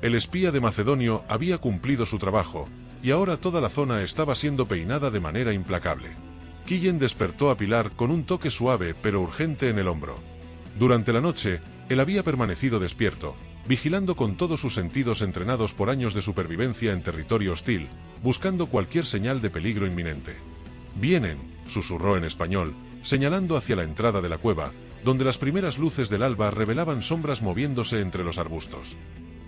S1: El espía de Macedonio había cumplido su trabajo, y ahora toda la zona estaba siendo peinada de manera implacable. Quillen despertó a Pilar con un toque suave pero urgente en el hombro. Durante la noche, él había permanecido despierto, vigilando con todos sus sentidos entrenados por años de supervivencia en territorio hostil, buscando cualquier señal de peligro inminente. «Vienen», susurró en español, señalando hacia la entrada de la cueva, donde las primeras luces del alba revelaban sombras moviéndose entre los arbustos.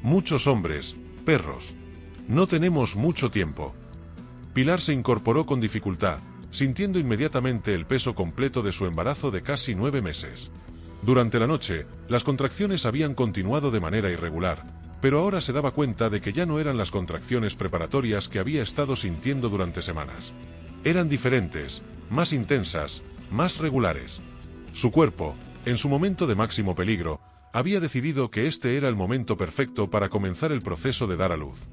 S1: «Muchos hombres, perros. No tenemos mucho tiempo». Pilar se incorporó con dificultad, sintiendo inmediatamente el peso completo de su embarazo de casi 9 meses. Durante la noche, las contracciones habían continuado de manera irregular, pero ahora se daba cuenta de que ya no eran las contracciones preparatorias que había estado sintiendo durante semanas. Eran diferentes, más intensas, más regulares. Su cuerpo, en su momento de máximo peligro, había decidido que este era el momento perfecto para comenzar el proceso de dar a luz.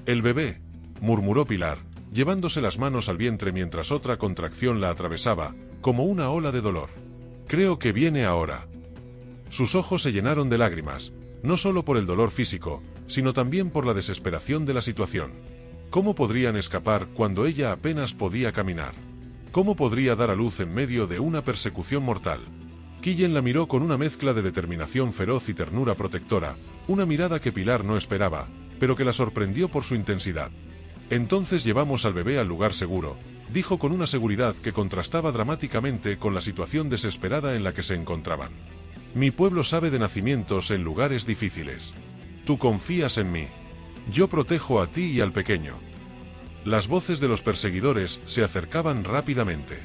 S1: «El bebé», murmuró Pilar, llevándose las manos al vientre mientras otra contracción la atravesaba, como una ola de dolor. «Creo que viene ahora». Sus ojos se llenaron de lágrimas, no solo por el dolor físico, sino también por la desesperación de la situación. ¿Cómo podrían escapar cuando ella apenas podía caminar? ¿Cómo podría dar a luz en medio de una persecución mortal? Quillen la miró con una mezcla de determinación feroz y ternura protectora, una mirada que Pilar no esperaba, pero que la sorprendió por su intensidad. «Entonces llevamos al bebé al lugar seguro», dijo con una seguridad que contrastaba dramáticamente con la situación desesperada en la que se encontraban. «Mi pueblo sabe de nacimientos en lugares difíciles. Tú confías en mí. Yo protejo a ti y al pequeño». Las voces de los perseguidores se acercaban rápidamente.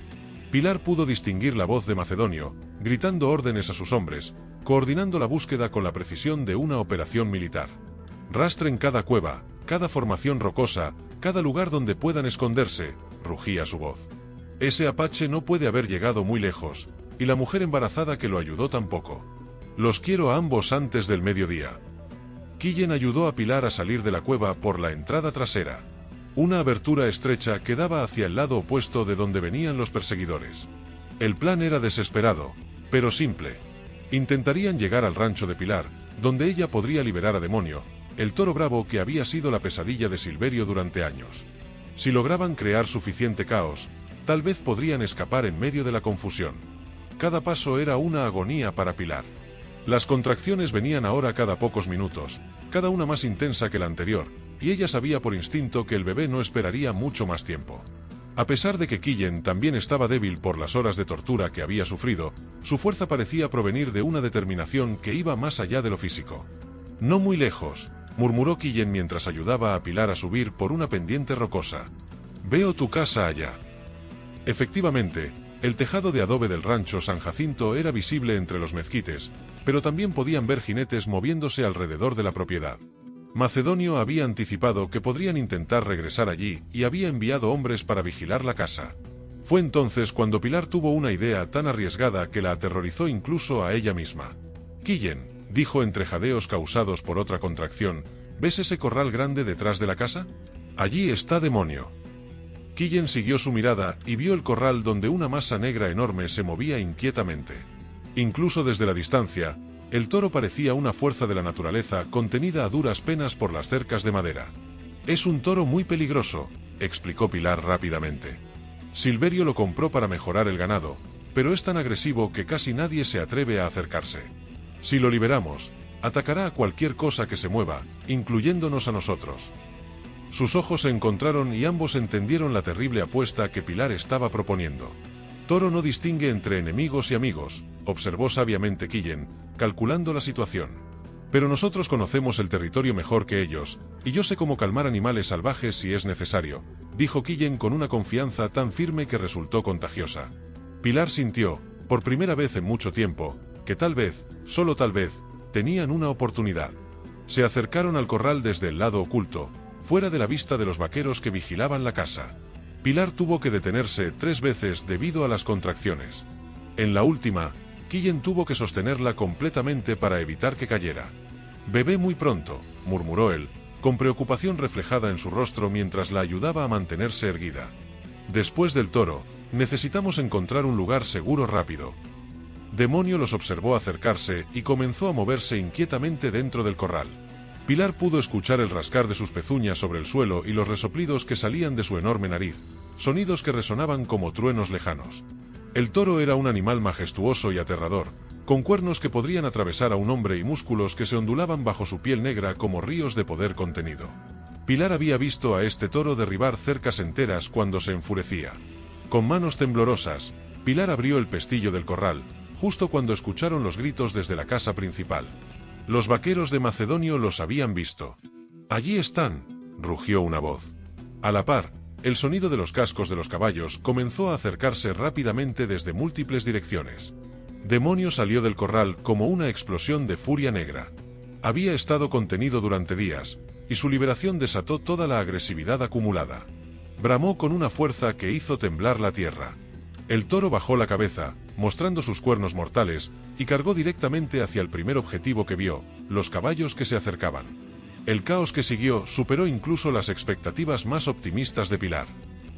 S1: Pilar pudo distinguir la voz de Macedonio, gritando órdenes a sus hombres, coordinando la búsqueda con la precisión de una operación militar. «Rastren cada cueva, cada formación rocosa, cada lugar donde puedan esconderse», rugía su voz. «Ese apache no puede haber llegado muy lejos, y la mujer embarazada que lo ayudó tampoco. Los quiero a ambos antes del mediodía». Quillen ayudó a Pilar a salir de la cueva por la entrada trasera. Una abertura estrecha que daba hacia el lado opuesto de donde venían los perseguidores. El plan era desesperado, pero simple. Intentarían llegar al rancho de Pilar, donde ella podría liberar a Demonio, el toro bravo que había sido la pesadilla de Silverio durante años. Si lograban crear suficiente caos, tal vez podrían escapar en medio de la confusión. Cada paso era una agonía para Pilar. Las contracciones venían ahora cada pocos minutos, cada una más intensa que la anterior, y ella sabía por instinto que el bebé no esperaría mucho más tiempo. A pesar de que Quillen también estaba débil por las horas de tortura que había sufrido, su fuerza parecía provenir de una determinación que iba más allá de lo físico. «No muy lejos», murmuró Quillen mientras ayudaba a Pilar a subir por una pendiente rocosa. «Veo tu casa allá». Efectivamente, el tejado de adobe del rancho San Jacinto era visible entre los mezquites, pero también podían ver jinetes moviéndose alrededor de la propiedad. Macedonio había anticipado que podrían intentar regresar allí y había enviado hombres para vigilar la casa. Fue entonces cuando Pilar tuvo una idea tan arriesgada que la aterrorizó incluso a ella misma. «Quillen», dijo entre jadeos causados por otra contracción, «¿ves ese corral grande detrás de la casa? Allí está Demonio». Quillen siguió su mirada y vio el corral donde una masa negra enorme se movía inquietamente. Incluso desde la distancia, el toro parecía una fuerza de la naturaleza contenida a duras penas por las cercas de madera. «Es un toro muy peligroso», explicó Pilar rápidamente. «Silverio lo compró para mejorar el ganado, pero es tan agresivo que casi nadie se atreve a acercarse. Si lo liberamos, atacará a cualquier cosa que se mueva, incluyéndonos a nosotros». Sus ojos se encontraron y ambos entendieron la terrible apuesta que Pilar estaba proponiendo. Toro no distingue entre enemigos y amigos, observó sabiamente Quillen, calculando la situación. Pero nosotros conocemos el territorio mejor que ellos, y yo sé cómo calmar animales salvajes si es necesario, dijo Quillen con una confianza tan firme que resultó contagiosa. Pilar sintió, por primera vez en mucho tiempo, que tal vez, solo tal vez, tenían una oportunidad. Se acercaron al corral desde el lado oculto, fuera de la vista de los vaqueros que vigilaban la casa. Pilar tuvo que detenerse 3 veces debido a las contracciones. En la última, Quillen tuvo que sostenerla completamente para evitar que cayera. «Bebé muy pronto», murmuró él, con preocupación reflejada en su rostro mientras la ayudaba a mantenerse erguida. «Después del toro, necesitamos encontrar un lugar seguro rápido». Demonio los observó acercarse y comenzó a moverse inquietamente dentro del corral. Pilar pudo escuchar el rascar de sus pezuñas sobre el suelo y los resoplidos que salían de su enorme nariz, sonidos que resonaban como truenos lejanos. El toro era un animal majestuoso y aterrador, con cuernos que podrían atravesar a un hombre y músculos que se ondulaban bajo su piel negra como ríos de poder contenido. Pilar había visto a este toro derribar cercas enteras cuando se enfurecía. Con manos temblorosas, Pilar abrió el pestillo del corral, justo cuando escucharon los gritos desde la casa principal. Los vaqueros de Macedonio los habían visto. «Allí están», rugió una voz. A la par, el sonido de los cascos de los caballos comenzó a acercarse rápidamente desde múltiples direcciones. Demonio salió del corral como una explosión de furia negra. Había estado contenido durante días, y su liberación desató toda la agresividad acumulada. Bramó con una fuerza que hizo temblar la tierra. El toro bajó la cabeza, mostrando sus cuernos mortales, y cargó directamente hacia el primer objetivo que vio, los caballos que se acercaban. El caos que siguió superó incluso las expectativas más optimistas de Pilar.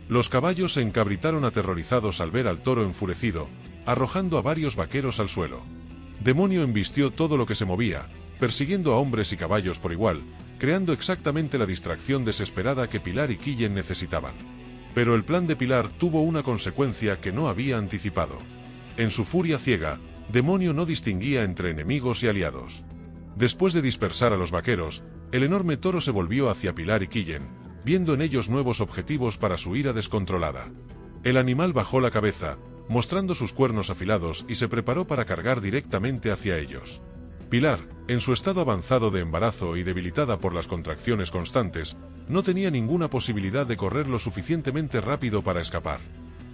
S1: Los caballos se encabritaron aterrorizados al ver al toro enfurecido, arrojando a varios vaqueros al suelo. Demonio embistió todo lo que se movía, persiguiendo a hombres y caballos por igual, creando exactamente la distracción desesperada que Pilar y Quillen necesitaban. Pero el plan de Pilar tuvo una consecuencia que no había anticipado. En su furia ciega, Demonio no distinguía entre enemigos y aliados. Después de dispersar a los vaqueros, el enorme toro se volvió hacia Pilar y Quillen, viendo en ellos nuevos objetivos para su ira descontrolada. El animal bajó la cabeza, mostrando sus cuernos afilados y se preparó para cargar directamente hacia ellos. Pilar, en su estado avanzado de embarazo y debilitada por las contracciones constantes, no tenía ninguna posibilidad de correr lo suficientemente rápido para escapar.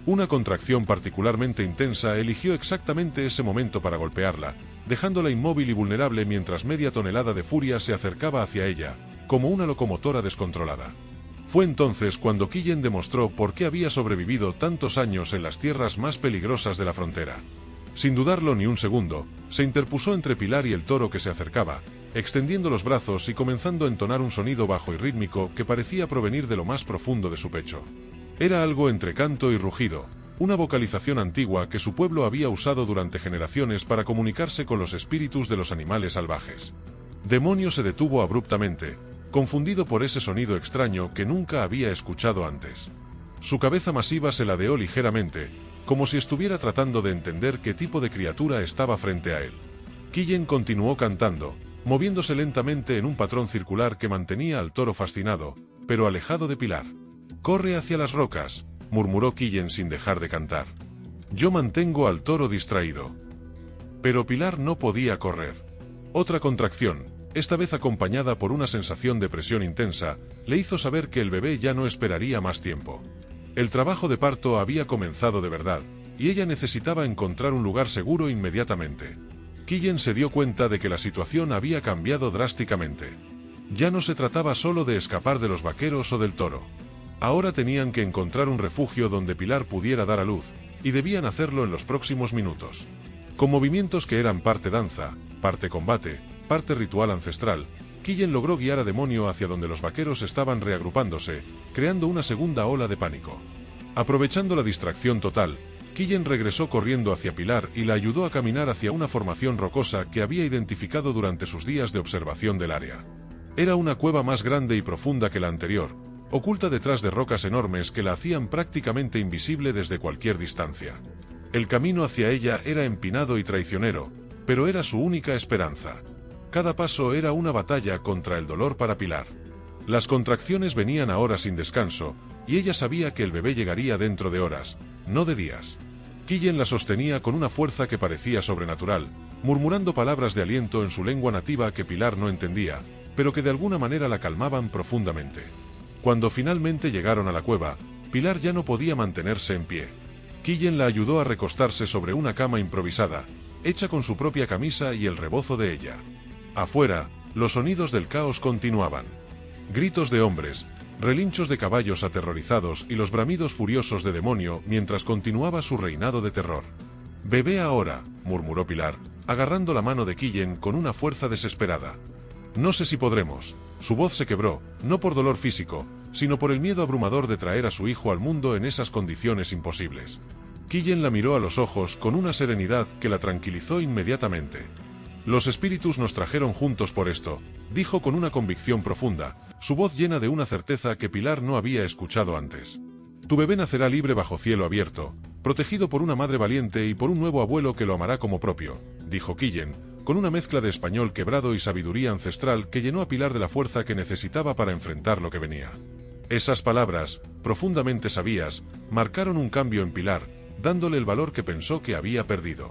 S1: Una contracción particularmente intensa eligió exactamente ese momento para golpearla, dejándola inmóvil y vulnerable mientras media tonelada de furia se acercaba hacia ella, como una locomotora descontrolada. Fue entonces cuando Quillen demostró por qué había sobrevivido tantos años en las tierras más peligrosas de la frontera. Sin dudarlo ni un segundo, se interpuso entre Pilar y el toro que se acercaba, extendiendo los brazos y comenzando a entonar un sonido bajo y rítmico que parecía provenir de lo más profundo de su pecho. Era algo entre canto y rugido, una vocalización antigua que su pueblo había usado durante generaciones para comunicarse con los espíritus de los animales salvajes. Demonio se detuvo abruptamente, confundido por ese sonido extraño que nunca había escuchado antes. Su cabeza masiva se ladeó ligeramente, como si estuviera tratando de entender qué tipo de criatura estaba frente a él. Quillen continuó cantando, moviéndose lentamente en un patrón circular que mantenía al toro fascinado, pero alejado de Pilar. «Corre hacia las rocas», murmuró Quillen sin dejar de cantar. «Yo mantengo al toro distraído». Pero Pilar no podía correr. Otra contracción, esta vez acompañada por una sensación de presión intensa, le hizo saber que el bebé ya no esperaría más tiempo. El trabajo de parto había comenzado de verdad, y ella necesitaba encontrar un lugar seguro inmediatamente. Quillen se dio cuenta de que la situación había cambiado drásticamente. Ya no se trataba solo de escapar de los vaqueros o del toro. Ahora tenían que encontrar un refugio donde Pilar pudiera dar a luz, y debían hacerlo en los próximos minutos. Con movimientos que eran parte danza, parte combate, parte ritual ancestral, Quillen logró guiar a Demonio hacia donde los vaqueros estaban reagrupándose, creando una segunda ola de pánico. Aprovechando la distracción total, Quillen regresó corriendo hacia Pilar y la ayudó a caminar hacia una formación rocosa que había identificado durante sus días de observación del área. Era una cueva más grande y profunda que la anterior, oculta detrás de rocas enormes que la hacían prácticamente invisible desde cualquier distancia. El camino hacia ella era empinado y traicionero, pero era su única esperanza. Cada paso era una batalla contra el dolor para Pilar. Las contracciones venían ahora sin descanso, y ella sabía que el bebé llegaría dentro de horas, no de días. Quillen la sostenía con una fuerza que parecía sobrenatural, murmurando palabras de aliento en su lengua nativa que Pilar no entendía, pero que de alguna manera la calmaban profundamente. Cuando finalmente llegaron a la cueva, Pilar ya no podía mantenerse en pie. Quillen la ayudó a recostarse sobre una cama improvisada, hecha con su propia camisa y el rebozo de ella. Afuera, los sonidos del caos continuaban. Gritos de hombres, relinchos de caballos aterrorizados y los bramidos furiosos de demonio mientras continuaba su reinado de terror. «Bebé ahora», murmuró Pilar, agarrando la mano de Quillen con una fuerza desesperada. «No sé si podremos». Su voz se quebró, no por dolor físico, sino por el miedo abrumador de traer a su hijo al mundo en esas condiciones imposibles. Quillen la miró a los ojos con una serenidad que la tranquilizó inmediatamente. «Los espíritus nos trajeron juntos por esto», dijo con una convicción profunda, su voz llena de una certeza que Pilar no había escuchado antes. «Tu bebé nacerá libre bajo cielo abierto, protegido por una madre valiente y por un nuevo abuelo que lo amará como propio», dijo Quillen, con una mezcla de español quebrado y sabiduría ancestral que llenó a Pilar de la fuerza que necesitaba para enfrentar lo que venía. Esas palabras, profundamente sabias, marcaron un cambio en Pilar, dándole el valor que pensó que había perdido.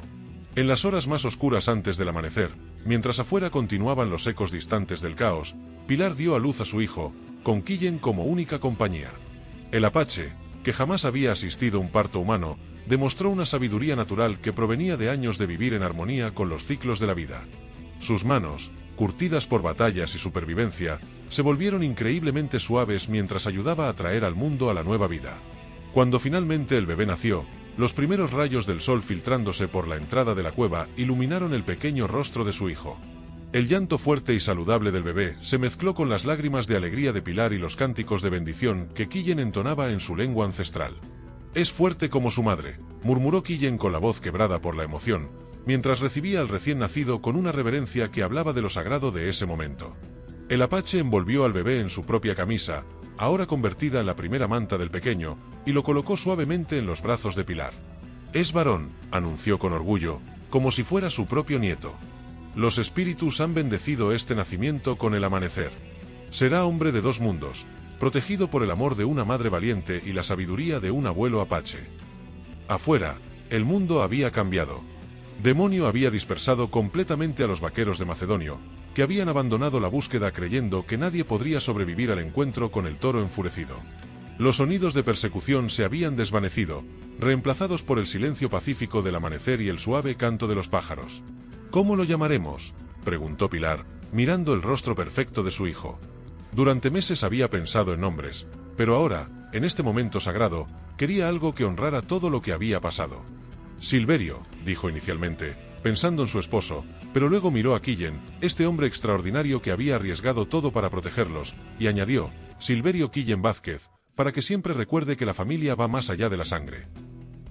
S1: En las horas más oscuras antes del amanecer, mientras afuera continuaban los ecos distantes del caos, Pilar dio a luz a su hijo, con Quillen como única compañía. El apache, que jamás había asistido a un parto humano, demostró una sabiduría natural que provenía de años de vivir en armonía con los ciclos de la vida. Sus manos, curtidas por batallas y supervivencia, se volvieron increíblemente suaves mientras ayudaba a traer al mundo a la nueva vida. Cuando finalmente el bebé nació, los primeros rayos del sol filtrándose por la entrada de la cueva iluminaron el pequeño rostro de su hijo. El llanto fuerte y saludable del bebé se mezcló con las lágrimas de alegría de Pilar y los cánticos de bendición que Quillen entonaba en su lengua ancestral. «Es fuerte como su madre», murmuró Quillen con la voz quebrada por la emoción, mientras recibía al recién nacido con una reverencia que hablaba de lo sagrado de ese momento. El apache envolvió al bebé en su propia camisa, ahora convertida en la primera manta del pequeño, y lo colocó suavemente en los brazos de Pilar. «Es varón», anunció con orgullo, como si fuera su propio nieto. «Los espíritus han bendecido este nacimiento con el amanecer. Será hombre de dos mundos, protegido por el amor de una madre valiente y la sabiduría de un abuelo apache». Afuera, el mundo había cambiado. Demonio había dispersado completamente a los vaqueros de Macedonio, que habían abandonado la búsqueda creyendo que nadie podría sobrevivir al encuentro con el toro enfurecido. Los sonidos de persecución se habían desvanecido, reemplazados por el silencio pacífico del amanecer y el suave canto de los pájaros. «¿Cómo lo llamaremos?», preguntó Pilar, mirando el rostro perfecto de su hijo. Durante meses había pensado en nombres, pero ahora, en este momento sagrado, quería algo que honrara todo lo que había pasado. «Silverio», dijo inicialmente, pensando en su esposo, pero luego miró a Quillen, este hombre extraordinario que había arriesgado todo para protegerlos, y añadió, «Silverio Quillen Vázquez, para que siempre recuerde que la familia va más allá de la sangre».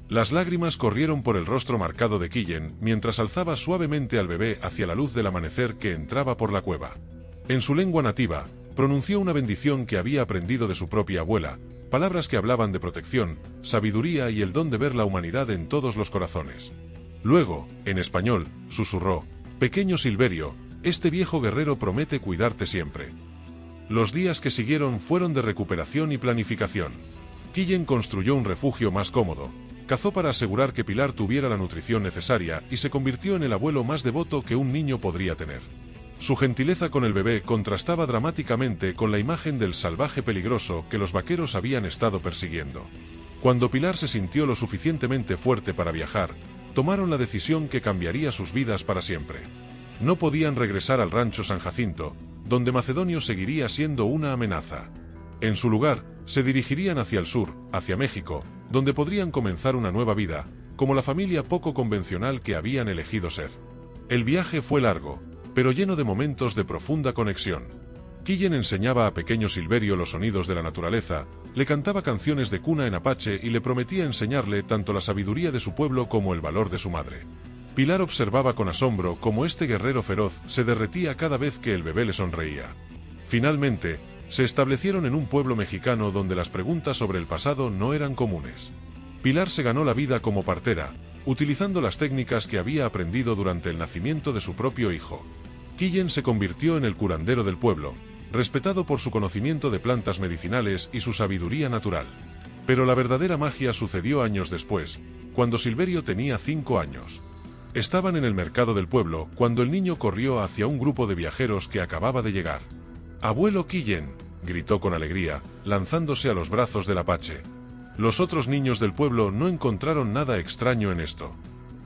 S1: Las lágrimas corrieron por el rostro marcado de Quillen mientras alzaba suavemente al bebé hacia la luz del amanecer que entraba por la cueva. En su lengua nativa, pronunció una bendición que había aprendido de su propia abuela, palabras que hablaban de protección, sabiduría y el don de ver la humanidad en todos los corazones. Luego, en español, susurró, «Pequeño Silverio, este viejo guerrero promete cuidarte siempre». Los días que siguieron fueron de recuperación y planificación. Quillen construyó un refugio más cómodo, cazó para asegurar que Pilar tuviera la nutrición necesaria y se convirtió en el abuelo más devoto que un niño podría tener. Su gentileza con el bebé contrastaba dramáticamente con la imagen del salvaje peligroso que los vaqueros habían estado persiguiendo. Cuando Pilar se sintió lo suficientemente fuerte para viajar, tomaron la decisión que cambiaría sus vidas para siempre. No podían regresar al rancho San Jacinto, donde Macedonio seguiría siendo una amenaza. En su lugar, se dirigirían hacia el sur, hacia México, donde podrían comenzar una nueva vida, como la familia poco convencional que habían elegido ser. El viaje fue largo, pero lleno de momentos de profunda conexión. Quillen enseñaba a pequeño Silverio los sonidos de la naturaleza, le cantaba canciones de cuna en apache y le prometía enseñarle tanto la sabiduría de su pueblo como el valor de su madre. Pilar observaba con asombro cómo este guerrero feroz se derretía cada vez que el bebé le sonreía. Finalmente, se establecieron en un pueblo mexicano donde las preguntas sobre el pasado no eran comunes. Pilar se ganó la vida como partera, utilizando las técnicas que había aprendido durante el nacimiento de su propio hijo. Quillen se convirtió en el curandero del pueblo, respetado por su conocimiento de plantas medicinales y su sabiduría natural. Pero la verdadera magia sucedió años después, cuando Silverio tenía 5 años. Estaban en el mercado del pueblo cuando el niño corrió hacia un grupo de viajeros que acababa de llegar. «¡Abuelo Quillen!», gritó con alegría, lanzándose a los brazos del apache. Los otros niños del pueblo no encontraron nada extraño en esto.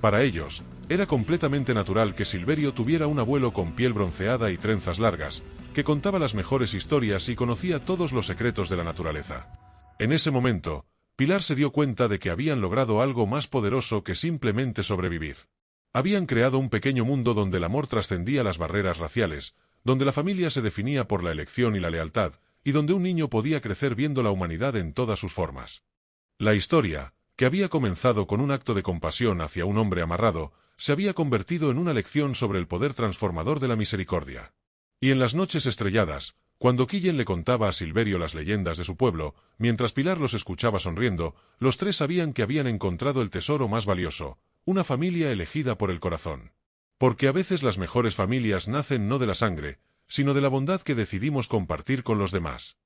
S1: Para ellos, era completamente natural que Silverio tuviera un abuelo con piel bronceada y trenzas largas, que contaba las mejores historias y conocía todos los secretos de la naturaleza. En ese momento, Pilar se dio cuenta de que habían logrado algo más poderoso que simplemente sobrevivir. Habían creado un pequeño mundo donde el amor trascendía las barreras raciales, donde la familia se definía por la elección y la lealtad, y donde un niño podía crecer viendo la humanidad en todas sus formas. La historia, que había comenzado con un acto de compasión hacia un hombre amarrado, se había convertido en una lección sobre el poder transformador de la misericordia. Y en las noches estrelladas, cuando Quillen le contaba a Silverio las leyendas de su pueblo, mientras Pilar los escuchaba sonriendo, los tres sabían que habían encontrado el tesoro más valioso, una familia elegida por el corazón. Porque a veces las mejores familias nacen no de la sangre, sino de la bondad que decidimos compartir con los demás.